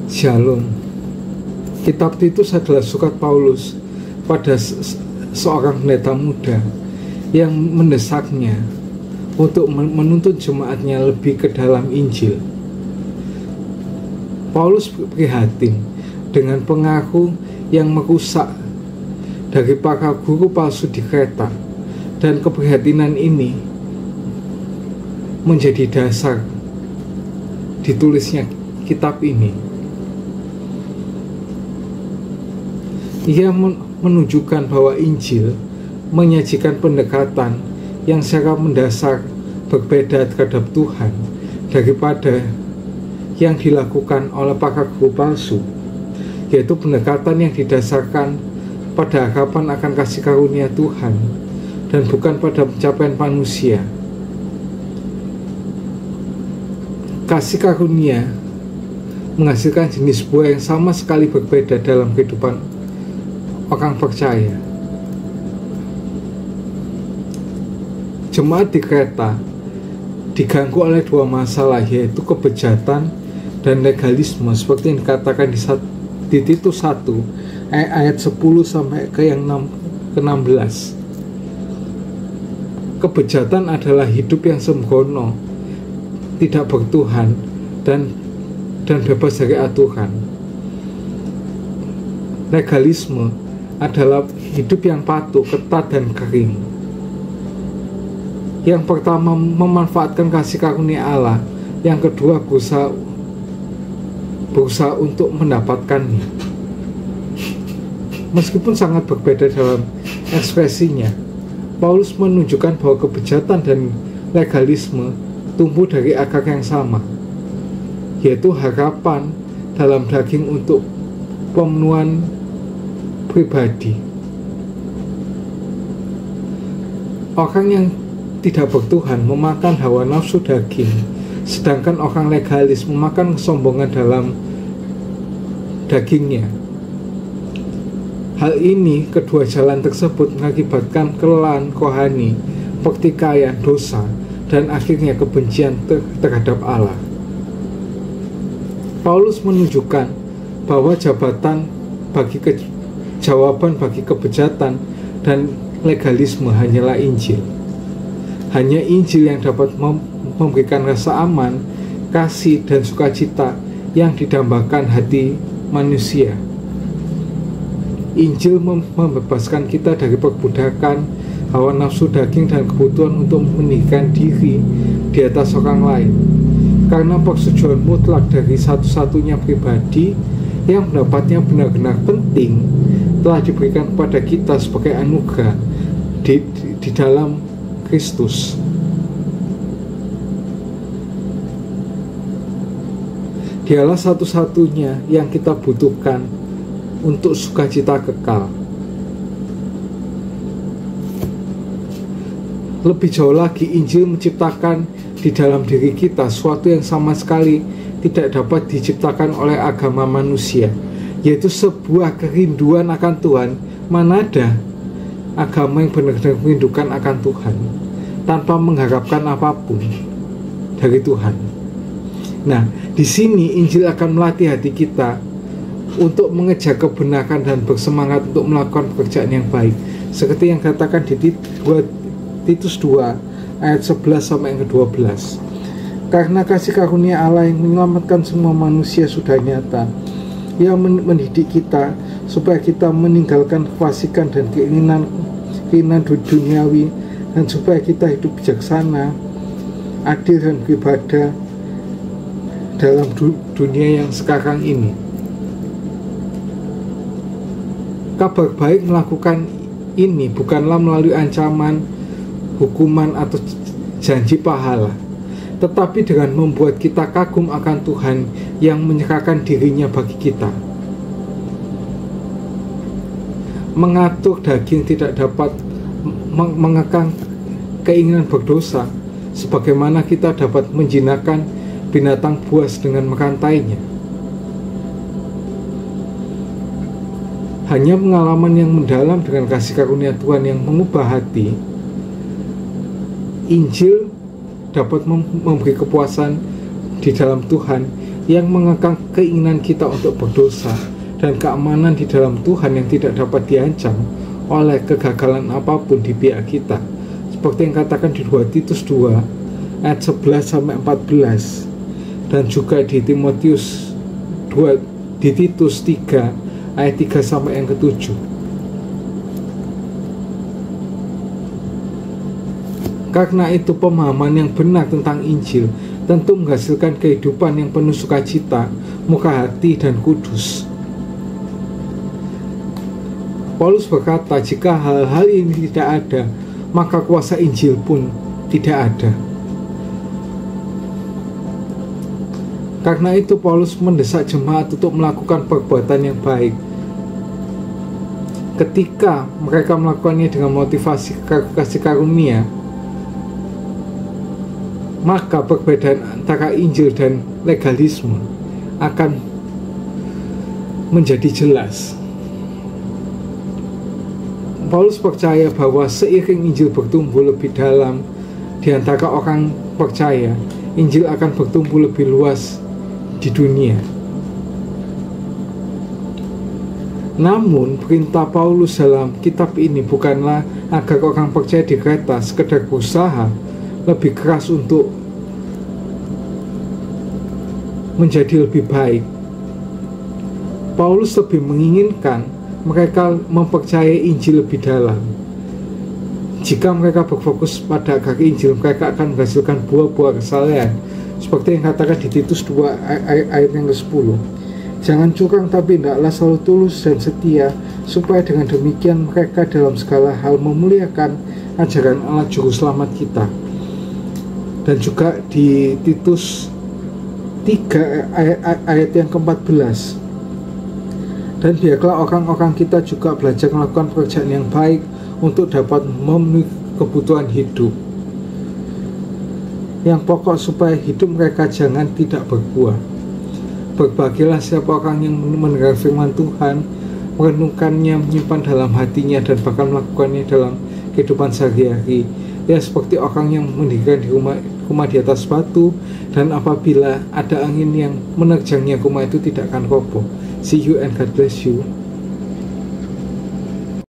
Shalom. Kitab Titus adalah surat Paulus pada seorang pendeta muda yang mendesaknya untuk menuntut jemaatnya lebih ke dalam Injil. Paulus prihatin dengan pengaruh yang merusak dari para guru palsu di Kreta, dan keprihatinan ini menjadi dasar ditulisnya kitab ini. Ia menunjukkan bahwa Injil menyajikan pendekatan yang secara mendasar berbeda terhadap Tuhan daripada yang dilakukan oleh para guru palsu, yaitu pendekatan yang didasarkan pada harapan akan kasih karunia Tuhan dan bukan pada pencapaian manusia. Kasih karunia menghasilkan jenis buah yang sama sekali berbeda dalam kehidupan orang percaya. Jemaat di Kreta diganggu oleh dua masalah, yaitu kebejatan dan legalisme, seperti yang dikatakan di Titus 1 ayat 10 sampai ke yang ke-16. Kebejatan adalah hidup yang sembrono, tidak bertuhan, dan bebas dari aturan. Legalisme adalah hidup yang patuh, ketat, dan kering. Yang pertama memanfaatkan kasih karunia Allah, yang kedua berusaha untuk mendapatkannya. Meskipun sangat berbeda dalam ekspresinya, Paulus menunjukkan bahwa kebejatan dan legalisme tumbuh dari akar yang sama, yaitu harapan dalam daging untuk pemenuhan pribadi. Orang yang tidak bertuhan memakan hawa nafsu daging, sedangkan orang legalis memakan kesombongan dalam dagingnya. Hal ini, kedua jalan tersebut mengakibatkan kelelahan rohani, pertikaian, dosa, dan akhirnya kebencian terhadap Allah. Paulus menunjukkan bahwa jawaban bagi kebejatan dan legalisme hanyalah Injil. Hanya Injil yang dapat memberikan rasa aman, kasih, dan sukacita yang didambakan hati manusia. Injil membebaskan kita dari perbudakan hawa nafsu daging dan kebutuhan untuk meninggikan diri di atas orang lain, karena persetujuan mutlak dari satu-satunya pribadi yang mendapatnya benar-benar penting telah diberikan kepada kita sebagai anugerah di dalam Kristus. Dialah satu-satunya yang kita butuhkan untuk sukacita kekal. Lebih jauh lagi, Injil menciptakan di dalam diri kita sesuatu yang sama sekali tidak dapat diciptakan oleh agama manusia, yaitu sebuah kerinduan akan Tuhan. Mana ada agama yang benar-benar merindukan akan Tuhan tanpa mengharapkan apapun dari Tuhan. Nah, di sini Injil akan melatih hati kita untuk mengejar kebenaran dan bersemangat untuk melakukan pekerjaan yang baik, seperti yang dikatakan di Titus 2 ayat 11 sampai yang ke-12. Karena kasih karunia Allah yang menyelamatkan semua manusia sudah nyata. Ia mendidik kita supaya kita meninggalkan kefasikan dan keinginan duniawi, dan supaya kita hidup bijaksana, adil, dan beribadah dalam dunia yang sekarang ini. Kabar baik melakukan ini bukanlah melalui ancaman, hukuman, atau janji pahala, tetapi dengan membuat kita kagum akan Tuhan yang menyerahkan dirinya bagi kita. Mengatur daging tidak dapat mengekang keinginan berdosa, sebagaimana kita dapat menjinakkan binatang buas dengan merantainya. Hanya pengalaman yang mendalam dengan kasih karunia Tuhan yang mengubah hati, Injil dapat memberi kepuasan di dalam Tuhan yang mengekang keinginan kita untuk berdosa, dan keamanan di dalam Tuhan yang tidak dapat diancam oleh kegagalan apapun di pihak kita, seperti yang katakan di 2 Titus 2 ayat 11-14, dan juga di Timotius 2, di Titus 3 ayat 3 sampai yang ke-7. Karena itu pemahaman yang benar tentang Injil tentu menghasilkan kehidupan yang penuh sukacita, murah hati, dan kudus. Paulus berkata, jika hal-hal ini tidak ada, maka kuasa Injil pun tidak ada. Karena itu Paulus mendesak jemaat untuk melakukan perbuatan yang baik. Ketika mereka melakukannya dengan motivasi kasih karunia, maka perbedaan antara Injil dan legalisme akan menjadi jelas. Paulus percaya bahwa seiring Injil bertumbuh lebih dalam di antara orang percaya, Injil akan bertumbuh lebih luas di dunia. Namun, perintah Paulus dalam kitab ini bukanlah agar orang percaya di Kreta sekedar berusaha lebih keras untuk menjadi lebih baik. Paulus lebih menginginkan mereka mempercayai Injil lebih dalam. Jika mereka berfokus pada agar Injil, mereka akan menghasilkan buah-buah kesalehan, seperti yang katakan di Titus 2 ayat yang ke-10. Jangan curang, tapi hendaklah selalu tulus dan setia, supaya dengan demikian mereka dalam segala hal memuliakan ajaran Allah Juru Selamat kita. Dan juga di Titus 3 ayat yang ke-14. Dan biarlah orang-orang kita juga belajar melakukan pekerjaan yang baik untuk dapat memenuhi kebutuhan hidup yang pokok, supaya hidup mereka jangan tidak berbuah. Berbahagialah siapa orang yang mendengar firman Tuhan, merenungkannya, menyimpan dalam hatinya, dan bahkan melakukannya dalam kehidupan sehari-hari. Ya, seperti orang yang mendirikan di rumah di atas batu, dan apabila ada angin yang menerjangnya, rumah itu tidak akan roboh. See you and God bless you.